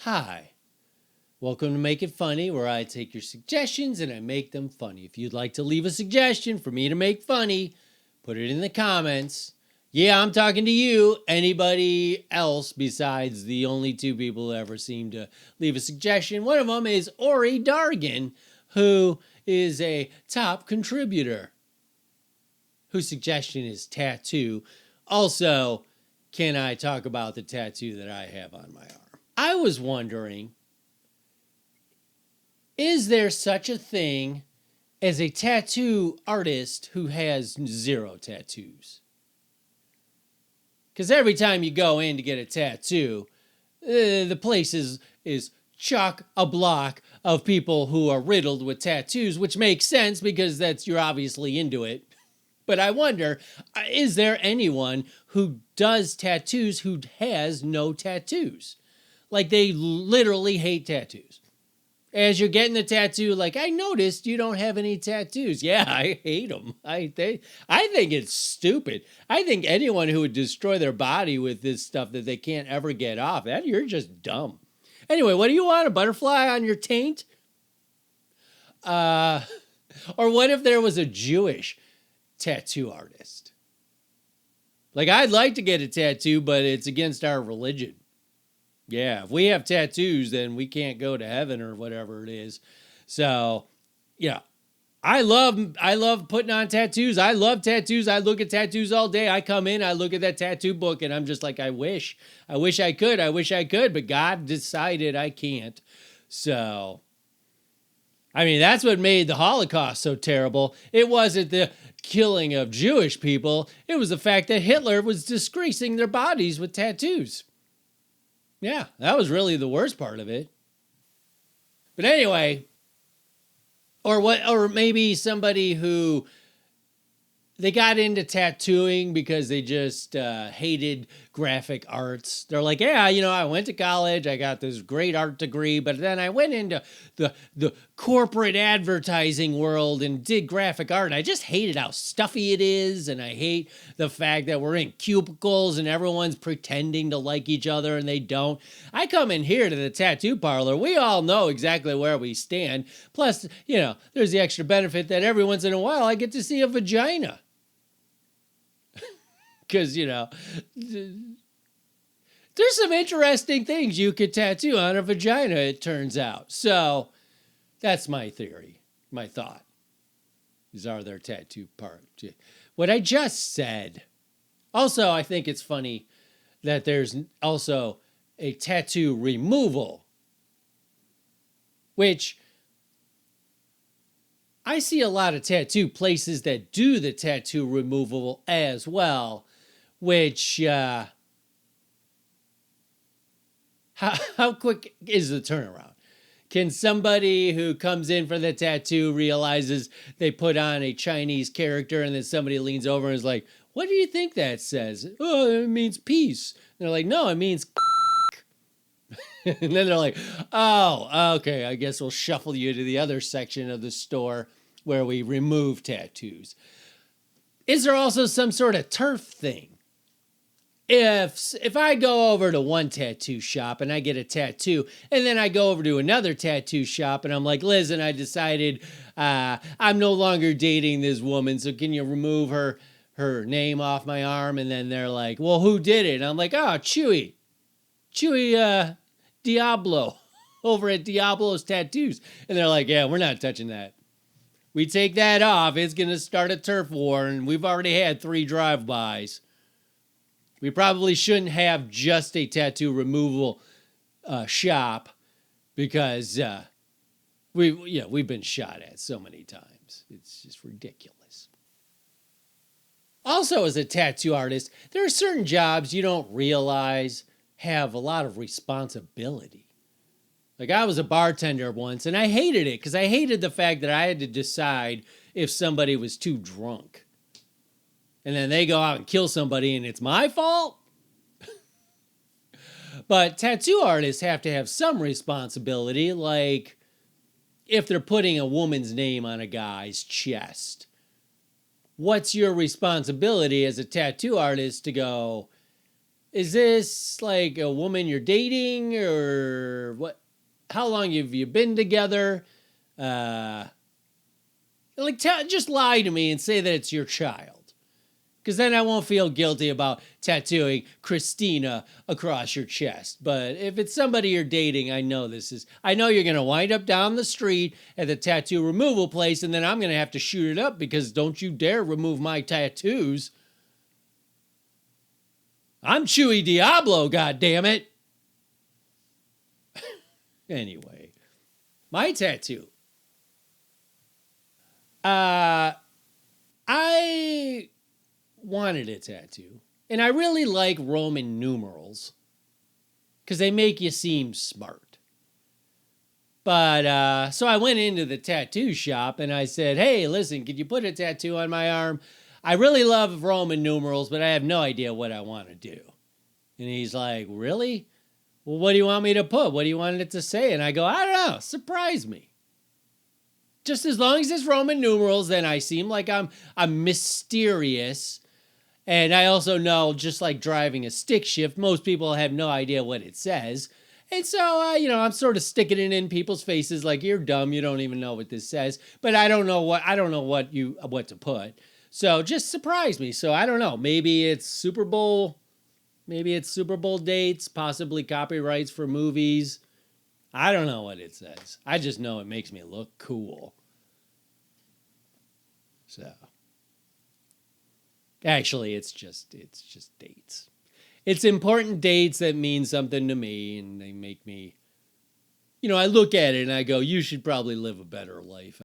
Hi, welcome to Make It Funny, where I take your suggestions and I make them funny. If you'd like to leave a suggestion for me to make funny, put it in the comments. Yeah, I'm talking to you. Anybody else besides the only two people who ever seem to leave a suggestion? One of them is Ori Dargan, who is a top contributor, whose suggestion is tattoo. Also, can I talk about the tattoo that I have on my arm? I was wondering, is there such a thing as a tattoo artist who has zero tattoos? Because every time you go in to get a tattoo, the place is chock a block of people who are riddled with tattoos, which makes sense because you're obviously into it. But I wonder, is there anyone who does tattoos who has no tattoos? Like they literally hate tattoos. As you're getting the tattoo, like, I noticed you don't have any tattoos. Yeah, I hate them. I think it's stupid. I think anyone who would destroy their body with this stuff that they can't ever get off, you're just dumb. Anyway, what do you want? A butterfly on your taint? Or what if there was a Jewish tattoo artist? Like, I'd like to get a tattoo, but it's against our religion. Yeah, if we have tattoos, then we can't go to heaven or whatever it is. So, yeah, I love putting on tattoos. I love tattoos. I look at tattoos all day. I come in, I look at that tattoo book, and I'm just like, I wish I could, but God decided I can't. So, I mean, that's what made the Holocaust so terrible. It wasn't the killing of Jewish people. It was the fact that Hitler was disgracing their bodies with tattoos. Yeah, that was really the worst part of it. But anyway, or maybe somebody who they got into tattooing because they just hated graphic arts. They're like, yeah, I went to college, I got this great art degree, but then I went into the corporate advertising world and did graphic art. And I just hated how stuffy it is, and I hate the fact that we're in cubicles and everyone's pretending to like each other and they don't. I come in here to the tattoo parlor. We all know exactly where we stand. Plus, there's the extra benefit that every once in a while I get to see a vagina. Because, there's some interesting things you could tattoo on a vagina, it turns out. So that's my theory, my thought. These are their tattoo part. What I just said. Also, I think it's funny that there's also a tattoo removal, which I see a lot of tattoo places that do the tattoo removal as well. Which, how quick is the turnaround? Can somebody who comes in for the tattoo realizes they put on a Chinese character and then somebody leans over and is like, what do you think that says? Oh, it means peace. And they're like, no, it means and then they're like, oh, okay, I guess we'll shuffle you to the other section of the store where we remove tattoos. Is there also some sort of turf thing? If I go over to one tattoo shop and I get a tattoo, and then I go over to another tattoo shop and I'm like, listen, I decided I'm no longer dating this woman, so can you remove her name off my arm? And then they're like, well, who did it? And I'm like, oh, Chewy Diablo over at Diablo's Tattoos. And they're like, yeah, we're not touching that. We take that off, it's going to start a turf war, and we've already had 3 drive-bys. We probably shouldn't have just a tattoo removal shop because we've been shot at so many times. It's just ridiculous. Also, as a tattoo artist, there are certain jobs you don't realize have a lot of responsibility. Like, I was a bartender once, and I hated it because I hated the fact that I had to decide if somebody was too drunk. And then they go out and kill somebody and it's my fault? But tattoo artists have to have some responsibility, like if they're putting a woman's name on a guy's chest. What's your responsibility as a tattoo artist to go, Is this like a woman you're dating or what? How long have you been together? Uh, just lie to me and say that it's your child. Because then I won't feel guilty about tattooing Christina across your chest. But if it's somebody you're dating, I know you're going to wind up down the street at the tattoo removal place, and then I'm going to have to shoot it up because don't you dare remove my tattoos. I'm Chewy Diablo, goddammit. Anyway, my tattoo. I wanted a tattoo. And I really like Roman numerals because they make you seem smart. But so I went into the tattoo shop and I said, hey, listen, could you put a tattoo on my arm? I really love Roman numerals, but I have no idea what I want to do. And he's like, really? Well, what do you want me to put? What do you want it to say? And I go, I don't know. Surprise me. Just as long as it's Roman numerals, then I seem like I'm mysterious. And I also know, just like driving a stick shift, most people have no idea what it says. And so, I'm sort of sticking it in people's faces like, you're dumb, you don't even know what this says. But I don't know what to put. So just surprise me. So I don't know. Maybe it's Super Bowl dates, possibly copyrights for movies. I don't know what it says. I just know it makes me look cool. So actually, it's just dates. It's important dates that mean something to me, and they make me, I look at it and I go, you should probably live a better life.